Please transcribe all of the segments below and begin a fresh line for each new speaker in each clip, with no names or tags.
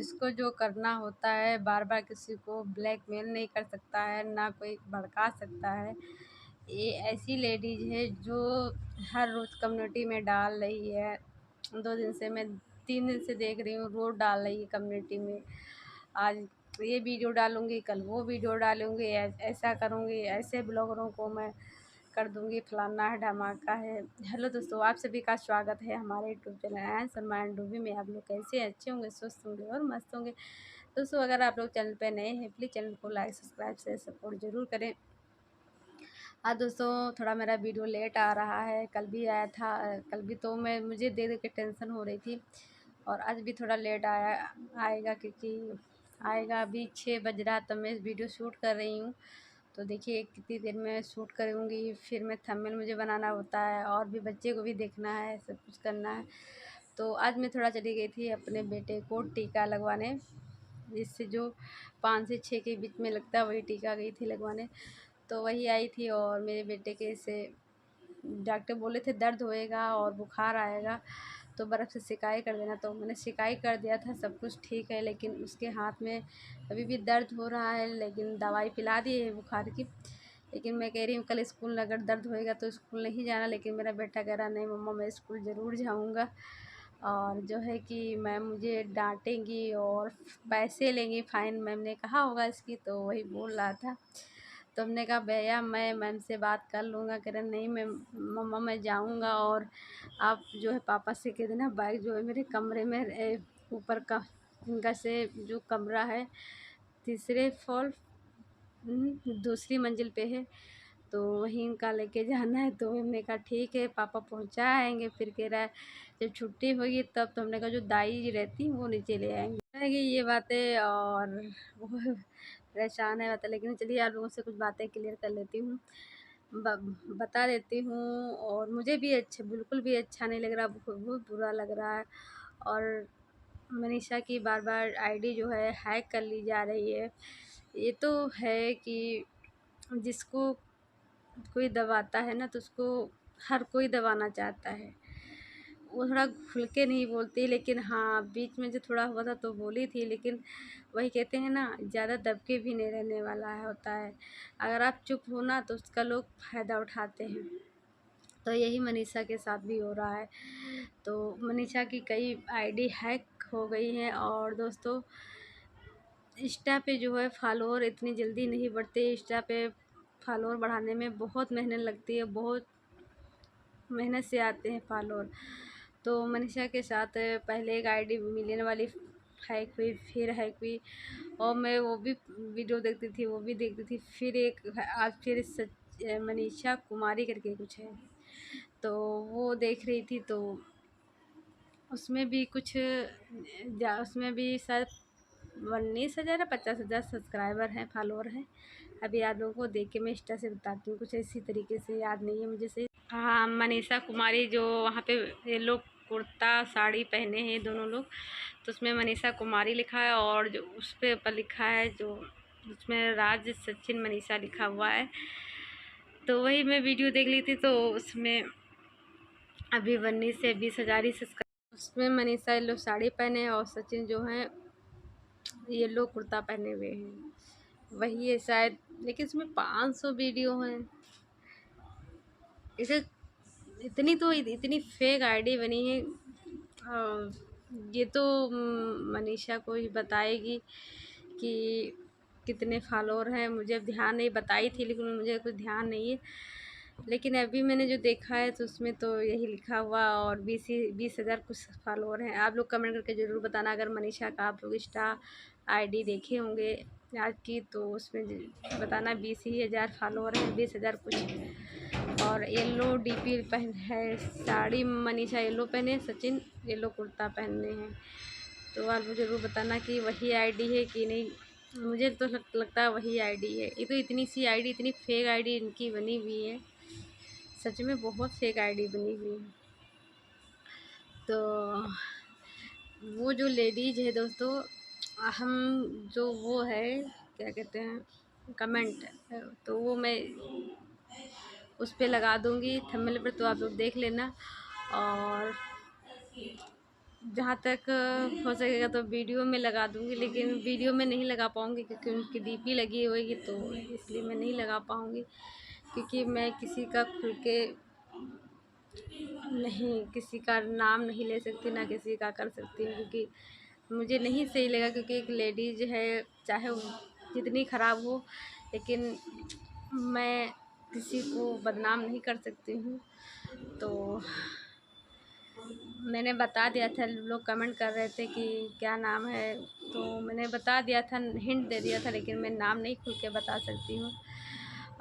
जिसको जो करना होता है, बार बार किसी को ब्लैकमेल नहीं कर सकता है, ना कोई भड़का सकता है। ये ऐसी लेडीज है जो हर रोज़ कम्युनिटी में डाल रही है। 2 दिन से मैं 3 दिन से देख रही हूँ, रोज़ डाल रही है कम्युनिटी में। आज ये वीडियो डालूँगी, कल वो वीडियो डालूँगी, ऐसा करूँगी, ऐसे ब्लॉगरों को मैं कर दूँगी, फलाना है, धमाका है। हेलो दोस्तों, आप सभी का स्वागत है हमारे यूट्यूब चैनल एंड सलमान डूबी में। आप लोग कैसे हैं? अच्छे होंगे, स्वस्थ होंगे और मस्त होंगे। दोस्तों, अगर आप लोग चैनल पे नए हैं, प्लीज़ चैनल को लाइक, सब्सक्राइब से सपोर्ट ज़रूर करें। हाँ दोस्तों, थोड़ा मेरा वीडियो लेट आ रहा है। कल भी आया था, कल भी तो मुझे देख देख के टेंशन हो रही थी, और आज भी थोड़ा लेट आएगा, क्योंकि आएगा अभी 6 बज रहा, तब मैं वीडियो शूट कर रही हूँ। तो देखिए कितनी देर में शूट करूँगी, फिर मैं थंबनेल मुझे बनाना होता है, और भी बच्चे को भी देखना है, सब कुछ करना है। तो आज मैं थोड़ा चली गई थी अपने बेटे को टीका लगवाने, जिससे जो 5 से 6 के बीच में लगता है, वही टीका गई थी लगवाने। तो वही आई थी, और मेरे बेटे के से डॉक्टर बोले थे दर्द होएगा और बुखार आएगा, तो बर्फ़ से सिकाई कर देना। तो मैंने सिकाई कर दिया था, सब कुछ ठीक है, लेकिन उसके हाथ में अभी भी दर्द हो रहा है। लेकिन दवाई पिला दी है बुखार की। लेकिन मैं कह रही हूँ कल स्कूल अगर दर्द होएगा तो स्कूल नहीं जाना। लेकिन मेरा बेटा कह रहा नहीं मम्मा, मैं स्कूल ज़रूर जाऊँगा, और जो है कि मैम मुझे डांटेंगी और पैसे लेंगी, फ़ाइन मैम ने कहा होगा इसकी। तो वही बोल रहा था। तो हमने कहा भैया मैं मैम से बात कर लूँगा। कह रहा नहीं मैम, मम्मा मैं जाऊँगा, और आप जो है पापा से कह देना बाइक जो है मेरे कमरे में ऊपर का इनका से जो कमरा है, तीसरे फ्लोर दूसरी मंजिल पे है, तो वहीं इनका लेके जाना है। तो हमने कहा ठीक है पापा पहुँचा आएंगे। फिर कह रहा है जब छुट्टी होगी तब। तो हमने कहा जो दाई जी रहती वो नीचे ले आएंगे। रहेगी ये बातें, और वो परेशान है बातें। लेकिन चलिए आप लोगों से कुछ बातें क्लियर कर लेती हूँ, बता देती हूँ। और मुझे भी अच्छा, बिल्कुल भी अच्छा नहीं लग रहा, बहुत बहुत बुरा लग रहा है। और मनीषा की बार बार आईडी जो है हैक कर ली जा रही है। ये तो है कि जिसको कोई दबाता है ना, तो उसको हर कोई दबाना चाहता है। वो थोड़ा खुल के नहीं बोलती, लेकिन हाँ बीच में जो थोड़ा हुआ था तो बोली थी। लेकिन वही कहते हैं ना, ज़्यादा दब के भी नहीं रहने वाला है होता है। अगर आप चुप हो ना तो उसका लोग फ़ायदा उठाते हैं। तो यही मनीषा के साथ भी हो रहा है। तो मनीषा की कई आईडी हैक हो गई हैं। और दोस्तों, इंस्टा पे जो है फॉलोअर इतनी जल्दी नहीं बढ़ते। इंस्टा पे फॉलोअर बढ़ाने में बहुत मेहनत लगती है, बहुत मेहनत से आते हैं फॉलोअर। तो मनीषा के साथ पहले एक आईडी मिलियन वाली हैक हुई, फिर हैक हुई, और मैं वो भी वीडियो देखती थी, वो भी देखती थी। फिर एक आज फिर मनीषा कुमारी करके कुछ है, तो वो देख रही थी। तो उसमें भी कुछ उसमें भी शायद 19,000 या 50,000 सब्सक्राइबर हैं, फॉलोअर हैं। अभी आप लोगों को देख के मैं इंस्टा से बताती हूँ, कुछ इसी तरीके से, याद नहीं है मुझे सही। हाँ, मनीषा कुमारी जो वहाँ पे ये लोग कुर्ता साड़ी पहने हैं दोनों लोग, तो उसमें मनीषा कुमारी लिखा है, और जो उस पे ऊपर लिखा है जो उसमें राज सचिन मनीषा लिखा हुआ है। तो वही मैं वीडियो देख ली थी, तो उसमें अभी 19 से 20,000 ही सब्सक्राइब। उसमें मनीषा येलो साड़ी पहने हैं, और सचिन जो है येलो कुर्ता पहने हुए हैं, वही है शायद। लेकिन उसमें 500 वीडियो हैं। इसे इतनी फेक आईडी बनी है। ये तो मनीषा को ही बताएगी कि कितने फॉलोअर हैं। मुझे अब ध्यान नहीं, बताई थी लेकिन मुझे कुछ ध्यान नहीं है। लेकिन अभी मैंने जो देखा है तो उसमें तो यही लिखा हुआ, और 20,000 कुछ फॉलोअर हैं। आप लोग कमेंट करके ज़रूर बताना अगर मनीषा का आप लोग इंस्टा आईडी देखे होंगे आज की, तो उसमें बताना 20,000 फॉलोअर हैं, 20,000 कुछ। और येलो डीपी पहन है, साड़ी मनीषा येलो पहने, सचिन येलो कुर्ता पहने हैं। तो आप मुझे ज़रूर बताना कि वही आईडी है कि नहीं। मुझे तो लगता है वही आईडी है। ये तो इतनी सी आईडी, इतनी फेक आईडी इनकी बनी हुई है, सच में बहुत फेक आईडी बनी हुई है। तो वो जो लेडीज है दोस्तों, हम जो वो है क्या कहते हैं कमेंट, तो वो मैं उस पर लगा दूँगी थंबनेल पर, तो आप लोग देख लेना। और जहाँ तक हो सकेगा तो वीडियो में लगा दूँगी, लेकिन वीडियो में नहीं लगा पाऊँगी क्योंकि उनकी डीपी लगी होएगी, तो इसलिए मैं नहीं लगा पाऊँगी। क्योंकि मैं किसी का खुल के नहीं, किसी का नाम नहीं ले सकती, ना किसी का कर सकती हूँ, क्योंकि मुझे नहीं सही लगा। क्योंकि एक लेडीज़ है, चाहे वो जितनी ख़राब हो, लेकिन मैं किसी को बदनाम नहीं कर सकती हूँ। तो मैंने बता दिया था, लोग कमेंट कर रहे थे कि क्या नाम है, तो मैंने बता दिया था, हिंट दे दिया था, लेकिन मैं नाम नहीं खुल के बता सकती हूँ।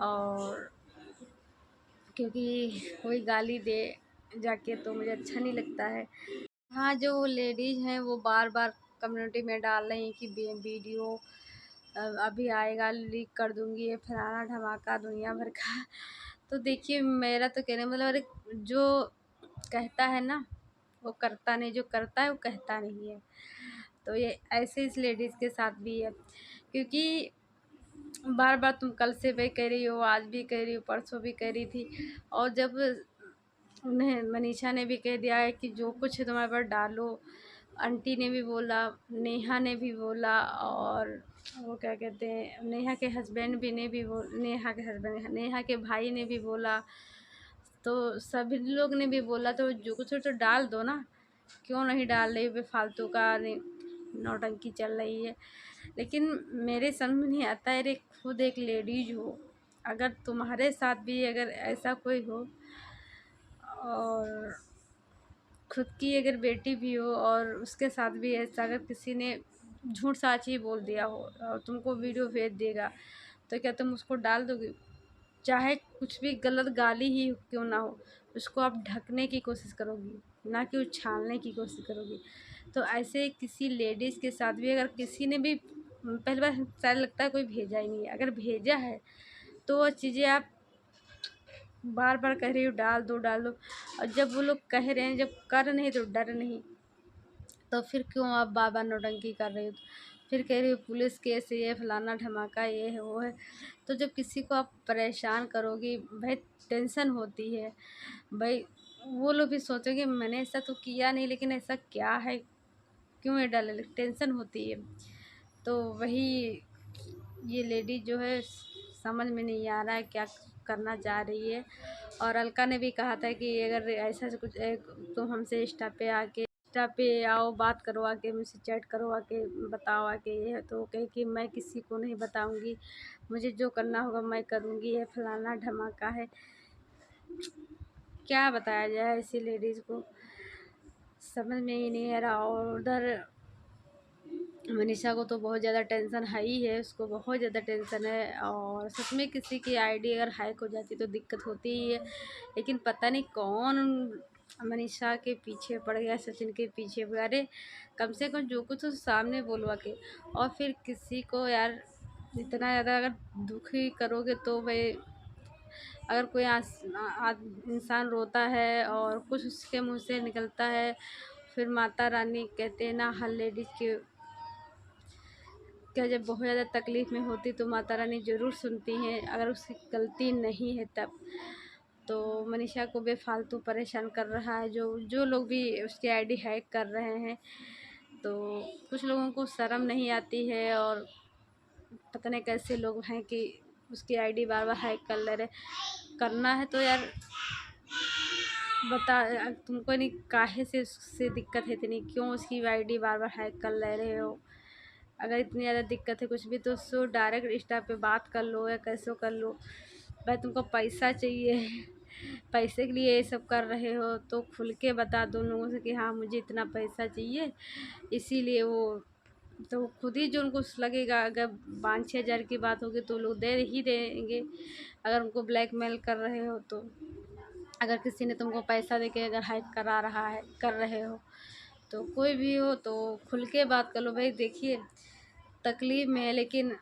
और क्योंकि कोई गाली दे जाके तो मुझे अच्छा नहीं लगता है। हाँ, जो वो लेडीज़ हैं वो बार बार कम्युनिटी में डाल रही हैं कि वीडियो अभी आएगा, लीक कर दूंगी, ये फलाना धमाका दुनिया भर का। तो देखिए, मेरा तो कहने मतलब, अरे जो कहता है ना वो करता नहीं, जो करता है वो कहता नहीं है। तो ये ऐसे इस लेडीज़ के साथ भी है, क्योंकि बार बार तुम कल से भी कह रही हो, आज भी कह रही हो, परसों भी कह रही थी। और जब उन्हें मनीषा ने भी कह दिया है कि जो कुछ है तुम्हारे पास डालो, आंटी ने भी बोला, नेहा ने भी बोला, और वो क्या कहते हैं, नेहा के हस्बैंड भी ने भी बोल नेहा के हस्बैंड, नेहा के भाई ने भी बोला, तो सभी लोग ने भी बोला। तो जो कुछ है तो डाल दो ना, क्यों नहीं डाल रही, बेफालतू का नौटंकी चल रही है। लेकिन मेरे समझ में नहीं आता है, रे खुद एक लेडीज हो, अगर तुम्हारे साथ भी अगर ऐसा कोई हो, और खुद की अगर बेटी भी हो और उसके साथ भी ऐसा अगर किसी ने झूठ साच ही बोल दिया हो और तुमको वीडियो भेज देगा, तो क्या तुम उसको डाल दोगे? चाहे कुछ भी गलत गाली ही क्यों ना हो, उसको आप ढकने की कोशिश करोगी, ना कि उछालने की कोशिश करोगी। तो ऐसे किसी लेडीज़ के साथ भी अगर किसी ने भी पहली बार, शायद लगता है कोई भेजा ही नहीं है, अगर भेजा है तो वो चीज़ें आप बार बार कह रही हो डाल दो डाल दो, और जब वो लोग कह रहे हैं, जब कर नहीं तो डर नहीं, तो फिर क्यों आप बार बार नौटंकी कर रही हो? फिर कह रही हो पुलिस केस, ये फलाना धमाका, ये है वो है। तो जब किसी को आप परेशान करोगी, भाई टेंशन होती है, भाई वो लोग भी सोचेंगे मैंने ऐसा तो किया नहीं, लेकिन ऐसा क्या है, क्यों ये डाले, टेंशन होती है। तो वही, ये लेडी जो है समझ में नहीं आ रहा है क्या करना चाह रही है। और अलका ने भी कहा था कि अगर ऐसा से कुछ तुम हमसे इंस्टा पे आओ, बात करो आके, मुझसे चैट करो आके, बताओ आके, ये है तो कहे कि मैं किसी को नहीं बताऊंगी, मुझे जो करना होगा मैं करूंगी, ये फलाना धमाका है। क्या बताया जाए ऐसी लेडीज़ को, समझ में ही नहीं आ रहा। और उधर मनीषा को तो बहुत ज़्यादा टेंशन है ही है, उसको बहुत ज़्यादा टेंशन है। और सच में किसी की आईडी अगर हैक हो जाती तो दिक्कत होती ही है, लेकिन पता नहीं कौन मनीषा के पीछे पड़ गया, सचिन के पीछे पड़ गया। अरे कम से कम जो कुछ हो सामने बोलवा के, और फिर किसी को यार इतना ज़्यादा अगर दुखी करोगे तो भाई, अगर कोई इंसान रोता है और कुछ उसके मुंह से निकलता है, फिर माता रानी कहते हैं ना, हर लेडीज़ के क्या जब बहुत ज़्यादा तकलीफ़ में होती तो माता रानी ज़रूर सुनती हैं, अगर उसकी गलती नहीं है तब। तो मनीषा को बेफालतू परेशान कर रहा है, जो जो लोग भी उसकी आईडी हैक कर रहे हैं। तो कुछ लोगों को शर्म नहीं आती है, और पता नहीं कैसे लोग हैं कि उसकी आईडी बार बार हैक कर ले रहे। करना है तो यार बता, तुमको नहीं काहे से उससे दिक्कत है इतनी, क्यों उसकी आईडी बार बार हैक कर ले रहे हो? अगर इतनी ज़्यादा दिक्कत है कुछ भी, तो उसको डायरेक्ट इंस्टा पे बात कर लो या कैसे कर लो। भाई तुमको पैसा चाहिए, पैसे के लिए ये सब कर रहे हो तो खुल के बता दो लोगों से कि हाँ मुझे इतना पैसा चाहिए, इसीलिए वो, तो खुद ही जो उनको लगेगा, अगर 5-6 हज़ार की बात होगी तो लोग दे ही देंगे, अगर उनको ब्लैकमेल कर रहे हो तो। अगर किसी ने तुमको पैसा दे के अगर हैक करा रहा है, कर रहे हो, तो कोई भी हो तो खुल के बात कर लो। भाई देखिए, तकलीफ़ में है, लेकिन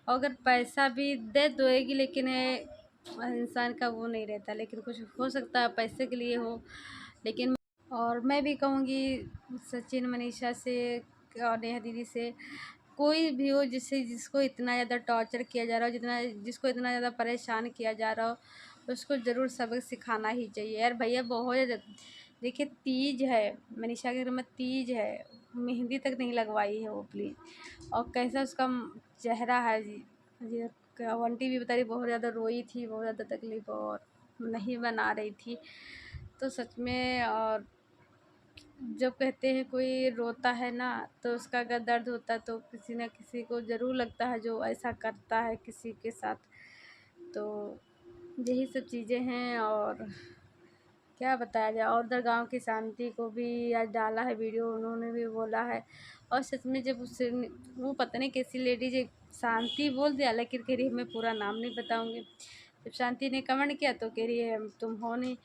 अगर पैसा भी दे दोगी, लेकिन इंसान का वो नहीं रहता, लेकिन कुछ हो सकता है पैसे के लिए हो। लेकिन और मैं भी कहूँगी सचिन, मनीषा से और नेहा दीदी से, कोई भी हो जिसको इतना ज़्यादा टॉर्चर किया जा रहा हो, जिसको इतना ज़्यादा परेशान किया जा रहा हो, उसको ज़रूर सबक सिखाना ही चाहिए यार। भैया बहुत ज़्यादा देखिए तीज है, मनीषा के घर में तीज है, मेहंदी तक नहीं लगवाई है वो प्लीज़। और कैसा उसका चेहरा है जी जी। आंटी भी बता रही बहुत ज़्यादा रोई थी, बहुत ज़्यादा तकलीफ़ और नहीं बना रही थी। तो सच में, और जब कहते हैं कोई रोता है ना तो उसका अगर दर्द होता है तो किसी न किसी को ज़रूर लगता है जो ऐसा करता है किसी के साथ। तो यही सब चीज़ें हैं और क्या बताया जाए। और उधर गाँव की शांति को भी आज डाला है वीडियो, उन्होंने भी बोला है। और सच में जब उससे वो पता नहीं कैसी लेडीज शांति बोल दिया, लेकिन कह रही है मैं पूरा नाम नहीं बताऊंगी। जब शांति ने कमेंट किया तो कह रही है तुम हो नहीं।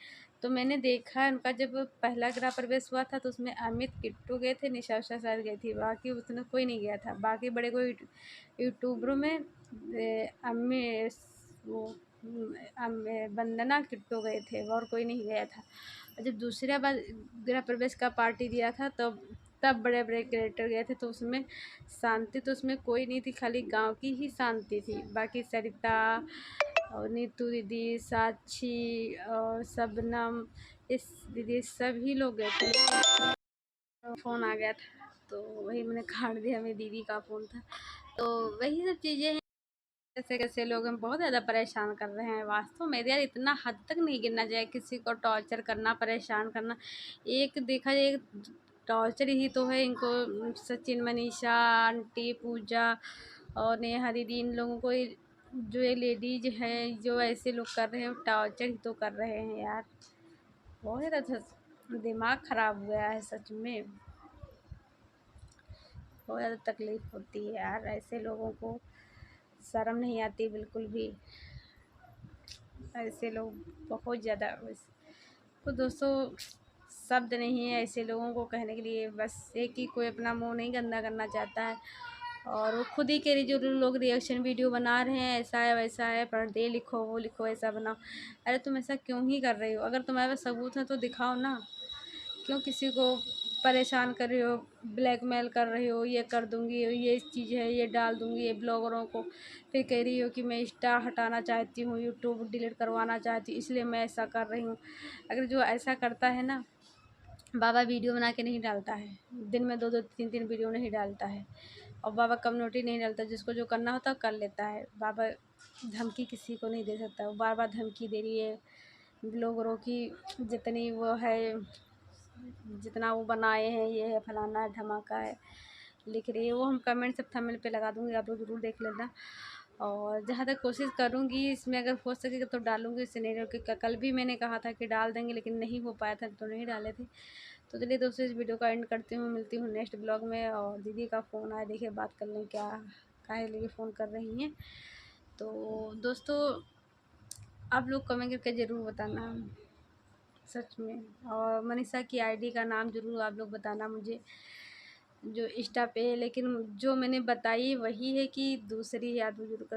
तो मैंने देखा उनका जब पहला गृह प्रवेश हुआ था तो उसमें अमित किट्टू गए थे, निशा उषा शायद गई थी, बाकी उसमें कोई नहीं गया था। बाकी बड़े कोई यूट्यूबरों में अम्मी वो वंदना किट्टू गए थे और कोई नहीं गया था। और जब दूसरा बार गृह प्रवेश का पार्टी दिया था तब बड़े बड़े क्रिएटर गए थे। तो उसमें शांति तो उसमें कोई नहीं थी, खाली गांव की ही शांति थी। बाकी सरिता और नीतू दीदी, साक्षी और शबनम, इस दीदी सभी लोग गए थे। फ़ोन आ गया था तो वही मैंने काट दिया, मेरी दीदी का फ़ोन था। तो वही सब चीज़ें हैं। कैसे कैसे लोग हम बहुत ज़्यादा परेशान कर रहे हैं वास्तव में यार। इतना हद तक नहीं गिरना चाहिए किसी को टॉर्चर करना, परेशान करना। एक देखा जाए टॉर्चर ही तो है इनको। सचिन, मनीषा आंटी, पूजा और नेहा दीदी, इन लोगों को जो ये लेडीज हैं जो ऐसे लोग कर रहे हैं टॉर्चर ही तो कर रहे हैं यार। बहुत ज़्यादा दिमाग ख़राब हुआ है सच में। बहुत ज़्यादा तकलीफ़ होती है यार, ऐसे लोगों को शर्म नहीं आती बिल्कुल भी। ऐसे लोग बहुत ज़्यादा तो दोस्तों शब्द नहीं है ऐसे लोगों को कहने के लिए। बस एक ही कोई अपना मुंह नहीं गंदा करना चाहता है और वो खुद ही के लिए जो लोग रिएक्शन वीडियो बना रहे हैं ऐसा है वैसा है, पर्दे लिखो वो लिखो ऐसा बनाओ। अरे तुम ऐसा क्यों ही कर रही हो? अगर तुम्हारे पास सबूत है तो दिखाओ ना। क्यों किसी को परेशान कर रही हो, ब्लैकमेल कर रही हो, ये कर दूँगी, ये चीज़ है, ये डाल दूँगी ये ब्लॉगरों को। फिर कह रही हो कि मैं इंस्टा हटाना चाहती हूँ, यूट्यूब डिलीट करवाना चाहती हूँ, इसलिए मैं ऐसा कर रही हूँ। अगर जो ऐसा करता है ना, बाबा वीडियो बना के नहीं डालता है, दिन में 2-2 3-3 वीडियो नहीं डालता है। और बाबा कम्युनिटी नहीं डालता, जिसको जो करना होता है कर लेता है। बाबा धमकी किसी को नहीं दे सकता, वो बार-बार धमकी दे रही है ब्लॉगरों की। जितनी वो है, जितना वो बनाए हैं, ये है फलाना है ढमाका है, लिख रही है। वो हम कमेंट सब थंबनेल पे लगा दूँगी, आप लोग ज़रूर देख लेना। और जहाँ तक कोशिश करूँगी इसमें अगर हो सकेगा तो डालूँगी सिनेरियो की। कल भी मैंने कहा था कि डाल देंगे लेकिन नहीं हो पाया था तो नहीं डाले थे। तो चलिए दोस्तों इस वीडियो का एंड करती हूँ, मिलती हूँ नेक्स्ट ब्लॉग में। और दीदी का फ़ोन आया, देखिए बात कर लें क्या काहे लिए फ़ोन कर रही हैं। तो दोस्तों आप लोग कमेंट करके ज़रूर बताना सच में। और मनीषा की आईडी का नाम ज़रूर आप लोग बताना मुझे, जो इंस्टा पे है। लेकिन जो मैंने बताई वही है कि दूसरी है, आप लोग ज़रूर